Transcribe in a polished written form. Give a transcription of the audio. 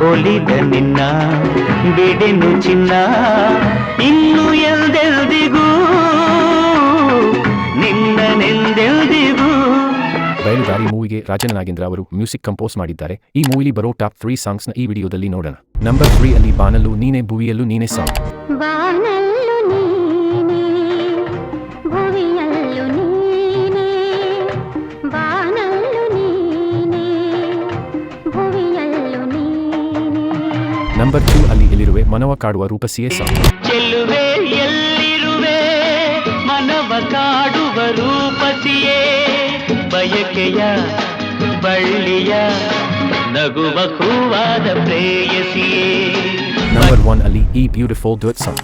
ಒಲಿದ ನಿನ್ನ ಬಿಡೆನು ಚಿನ್ನ ಇನ್ನು ಎಲ್ದೆಲ್ದಿಗೂ ನಿನ್ನನೆಂದೆಲ್ದಿಗೂ. ಬಯಲುದಾರಿ ಮೂವಿಗೆ ರಾಜನ್ ನಾಗೇಂದ್ರ ಅವರು ಮ್ಯೂಸಿಕ್ ಕಂಪೋಸ್ ಮಾಡಿದ್ದಾರೆ. ಈ ಮೂವಿಲಿ ಬರೋ ಟಾಪ್ 3 ಸಾಂಗ್ಸ್ನ ಈ ವಿಡಿಯೋದಲ್ಲಿ ನೋಡೋಣ. ನಂಬರ್ 3 ಅಲ್ಲಿ ಬಾನಲ್ಲು ನೀನೆ ಭುವಿಯಲ್ಲೂ ನೀನೆ ಸಾಂಗ್. ಬಾನಲ್ಲು ನೀನೆ ಭುವಿಯಲ್ಲು ನೀನೆ, ಬಾನಲ್ಲು ನೀನೆ ಭುವಿಯಲ್ಲು ನೀನೆ. ನಂಬರ್ 2 ಅಲ್ಲಿ ಎಲ್ಲಿರುವೆ ಮನವ ಕಾಡುವ ರೂಪಸಿಯೇ ಸಾಂಗ್. ಚೆಲ್ಲುವೆ ಎಲ್ಲಿರುವೆ ಮನವ ಕಾಡುವ ರೂಪಸಿಯೇ, ಬಯಕೆಯ ಬಳ್ಳಿಯ ನಗುವ ಹೂವಾದ ಪ್ರೇಯಸಿಯೇ. ನಂಬರ್ 1 ಅಲ್ಲಿ ಈ ಬ್ಯೂಟಿಫುಲ್ ಡ್ಯುಯೆಟ್ ಸಾಂಗ್.